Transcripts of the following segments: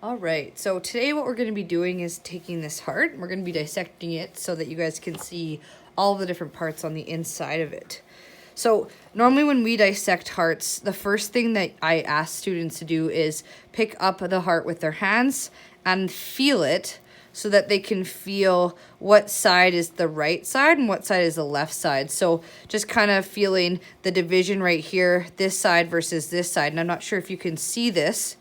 All right, so today what we're going to be doing is taking this heart, and we're going to be dissecting it so that you guys can see all the different parts on the inside of it. So normally when we dissect hearts, the first thing that I ask students to do is pick up the heart with their hands and feel it so that they can feel what side is the right side and what side is the left side. So just kind of feeling the division right here, this side versus this side. And I'm not sure if you can see this.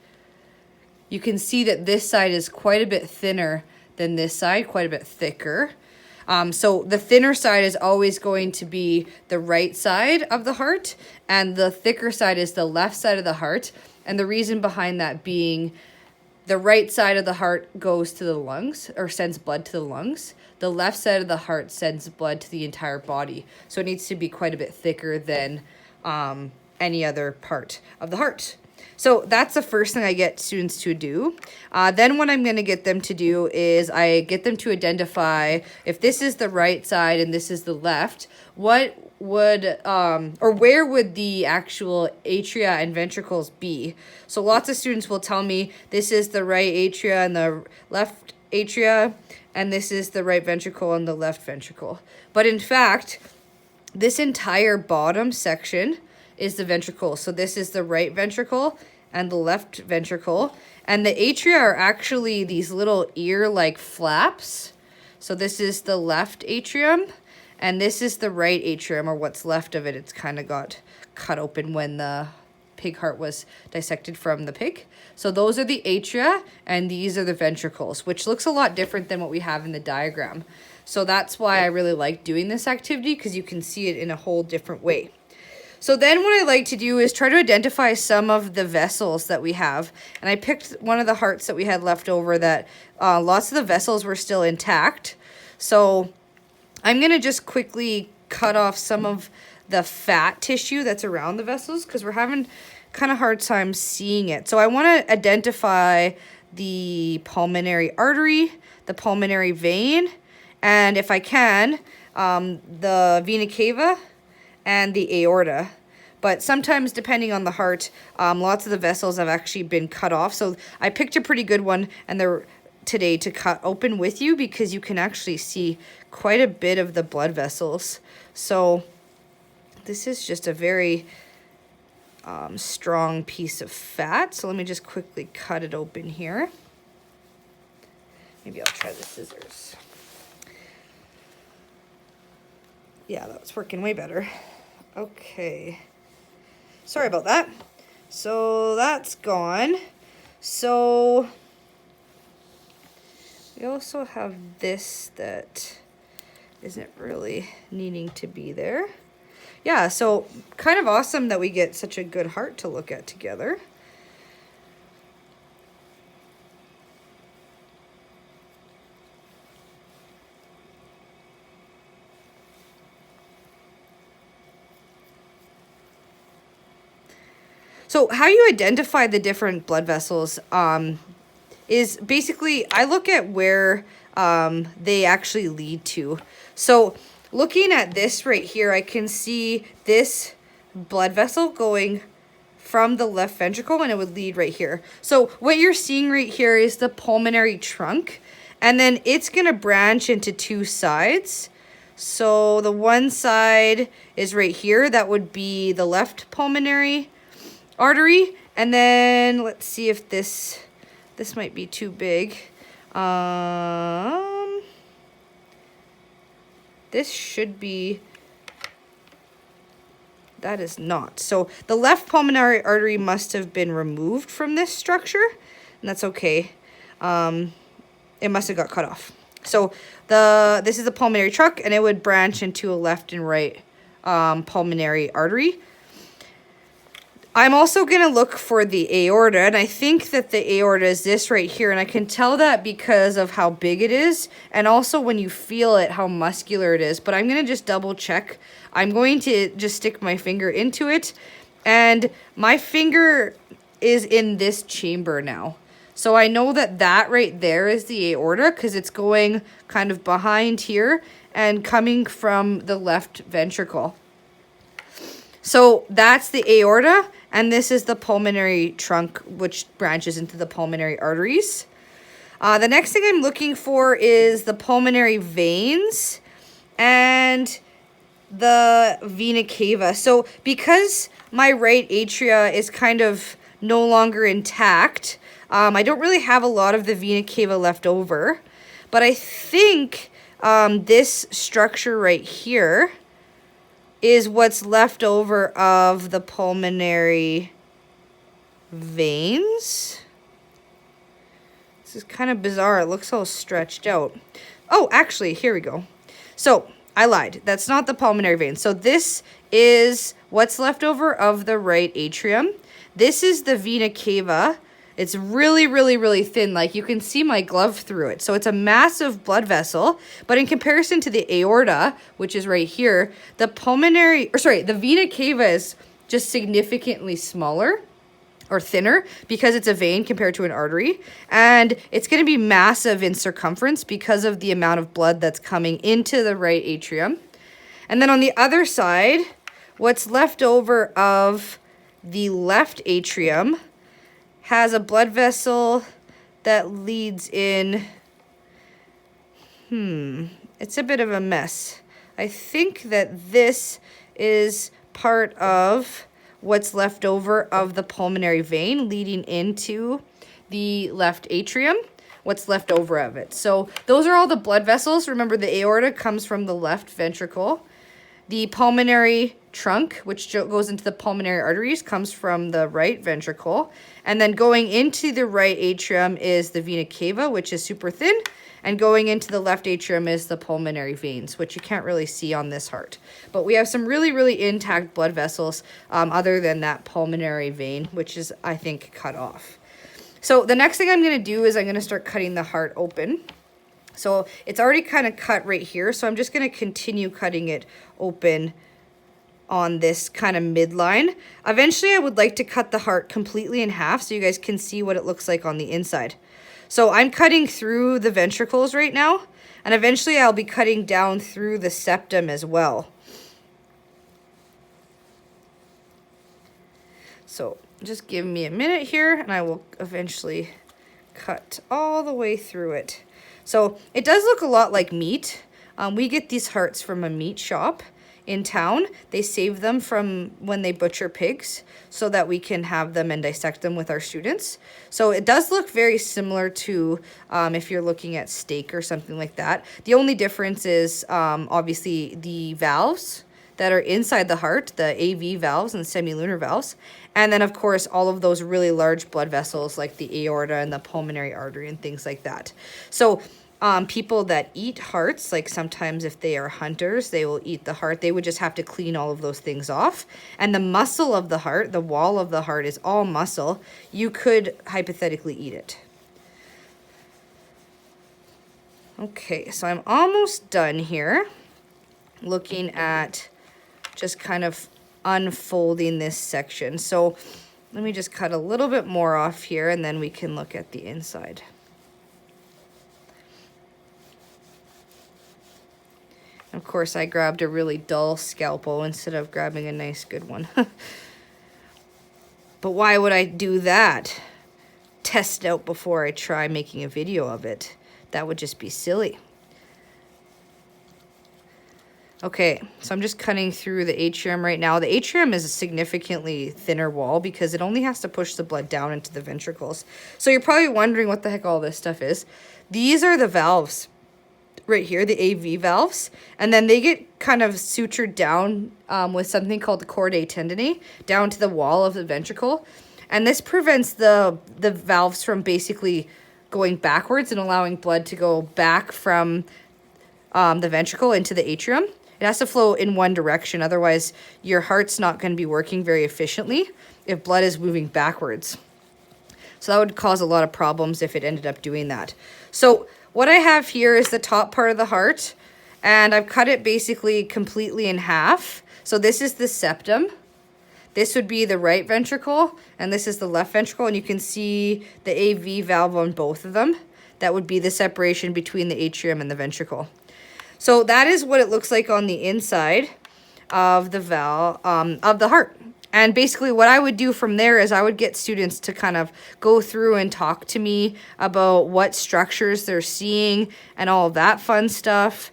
You can see that this side is quite a bit thinner than this side, quite a bit thicker. So the thinner side is always going to be the right side of the heart, and the thicker side is the left side of the heart. And the reason behind that being the right side of the heart goes to the lungs, or sends blood to the lungs. The left side of the heart sends blood to the entire body. So it needs to be quite a bit thicker than any other part of the heart. So that's the first thing I get students to do. Then what I'm going to get them to do is I get them to identify if this is the right side and this is the left, what would, or where would the actual atria and ventricles be? So lots of students will tell me this is the right atria and the left atria, and this is the right ventricle and the left ventricle. But in fact, this entire bottom section is the ventricle. So this is the right ventricle and the left ventricle. And the atria are actually these little ear-like flaps. So this is the left atrium, and this is the right atrium, or what's left of it. It's kind of got cut open when the pig heart was dissected from the pig. So those are the atria, and these are the ventricles, which looks a lot different than what we have in the diagram. So that's why I really like doing this activity, because you can see it in a whole different way. So then what I like to do is try to identify some of the vessels that we have. And I picked one of the hearts that we had left over that lots of the vessels were still intact. So I'm going to just quickly cut off some of the fat tissue that's around the vessels, because we're having kind of hard time seeing it. So I want to identify the pulmonary artery, the pulmonary vein, and if I can, the vena cava and the aorta. But sometimes, depending on the heart, lots of the vessels have actually been cut off. So I picked a pretty good one and they're today to cut open with you, because you can actually see quite a bit of the blood vessels. So this is just a very strong piece of fat. So let me just quickly cut it open here. Maybe I'll try the scissors. Yeah, that's working way better. Okay. Sorry about that. So that's gone. So we also have this that isn't really needing to be there. Yeah, so kind of awesome that we get such a good heart to look at together. So how you identify the different blood vessels is basically, I look at where they actually lead to. So looking at this right here, I can see this blood vessel going from the left ventricle, and it would lead right here. So what you're seeing right here is the pulmonary trunk, and then it's going to branch into two sides. So the one side is right here. That would be the left pulmonary artery, and then let's see if this might be too big. This should be, that is not. So the left pulmonary artery must have been removed from this structure, and that's okay. It must have got cut off. So this is the pulmonary trunk, and it would branch into a left and right pulmonary artery. I'm also going to look for the aorta, and I think that the aorta is this right here, and I can tell that because of how big it is, and also when you feel it, how muscular it is. But I'm going to just double check. I'm going to just stick my finger into it, and my finger is in this chamber now. So I know that that right there is the aorta, because it's going kind of behind here and coming from the left ventricle. So that's the aorta, And this is the pulmonary trunk, which branches into the pulmonary arteries. The next thing I'm looking for is the pulmonary veins and the vena cava. So because my right atria is kind of no longer intact, I don't really have a lot of the vena cava left over. But I think this structure right here is what's left over of the pulmonary veins. This is kind of bizarre. It looks all stretched out. Oh, actually, here we go. So I lied. That's not the pulmonary vein. So this is what's left over of the right atrium. This is the vena cava. It's really, really, really thin. Like you can see my glove through it. So it's a massive blood vessel. But in comparison to the aorta, which is right here, the vena cava is just significantly smaller or thinner because it's a vein compared to an artery. And it's going to be massive in circumference because of the amount of blood that's coming into the right atrium. And then on the other side, what's left over of the left atrium has a blood vessel that leads in, it's a bit of a mess. I think that this is part of what's left over of the pulmonary vein leading into the left atrium, what's left over of it. So those are all the blood vessels. Remember, the aorta comes from the left ventricle. The pulmonary trunk, which goes into the pulmonary arteries, comes from the right ventricle. And then going into the right atrium is the vena cava, which is super thin. And going into the left atrium is the pulmonary veins, which you can't really see on this heart. But we have some really, really intact blood vessels other than that pulmonary vein, which is, I think, cut off. So the next thing I'm going to do is I'm going to start cutting the heart open. So it's already kind of cut right here. So I'm just going to continue cutting it open on this kind of midline. Eventually, I would like to cut the heart completely in half so you guys can see what it looks like on the inside. So I'm cutting through the ventricles right now, and eventually I'll be cutting down through the septum as well. So just give me a minute here, and I will eventually cut all the way through it. So it does look a lot like meat. We get these hearts from a meat shop in town. They save them from when they butcher pigs so that we can have them and dissect them with our students. So it does look very similar to if you're looking at steak or something like that. The only difference is obviously the valves that are inside the heart, the AV valves and semilunar valves. And then, of course, all of those really large blood vessels like the aorta and the pulmonary artery and things like that. So people that eat hearts, like sometimes if they are hunters, they will eat the heart. They would just have to clean all of those things off. And the muscle of the heart, the wall of the heart is all muscle. You could hypothetically eat it. Okay, so I'm almost done here looking at just kind of unfolding this section. So let me just cut a little bit more off here and then we can look at the inside. Of course, I grabbed a really dull scalpel instead of grabbing a nice good one. But why would I do that? Test it out before I try making a video of it. That would just be silly. Okay, so I'm just cutting through the atrium right now. The atrium is a significantly thinner wall because it only has to push the blood down into the ventricles. So you're probably wondering what the heck all this stuff is. These are the valves right here, the AV valves, and then they get kind of sutured down with something called the chordae tendineae down to the wall of the ventricle. And this prevents the valves from basically going backwards and allowing blood to go back from the ventricle into the atrium. It has to flow in one direction, otherwise your heart's not going to be working very efficiently if blood is moving backwards. So that would cause a lot of problems if it ended up doing that. So what I have here is the top part of the heart, and I've cut it basically completely in half. So this is the septum. This would be the right ventricle, and this is the left ventricle, and you can see the AV valve on both of them. That would be the separation between the atrium and the ventricle. So that is what it looks like on the inside of the valve, of the heart. And basically what I would do from there is I would get students to kind of go through and talk to me about what structures they're seeing and all of that fun stuff.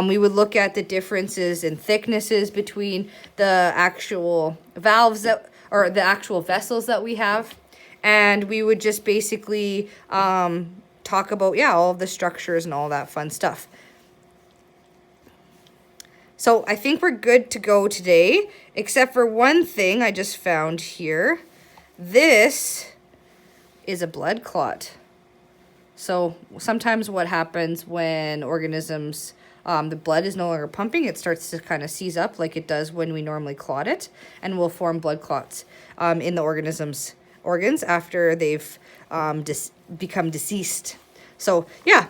We would look at the differences in thicknesses between the actual valves or the actual vessels that we have. And we would just basically talk about, yeah, all of the structures and all that fun stuff. So I think we're good to go today, except for one thing I just found here. This is a blood clot. So sometimes what happens when organisms, the blood is no longer pumping, it starts to kind of seize up like it does when we normally clot it, and will form blood clots in the organism's organs after they've become deceased. So yeah,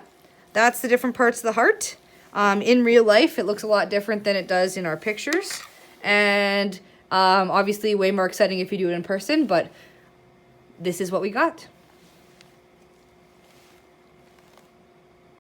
that's the different parts of the heart. In real life, it looks a lot different than it does in our pictures. And obviously way more exciting if you do it in person, but this is what we got.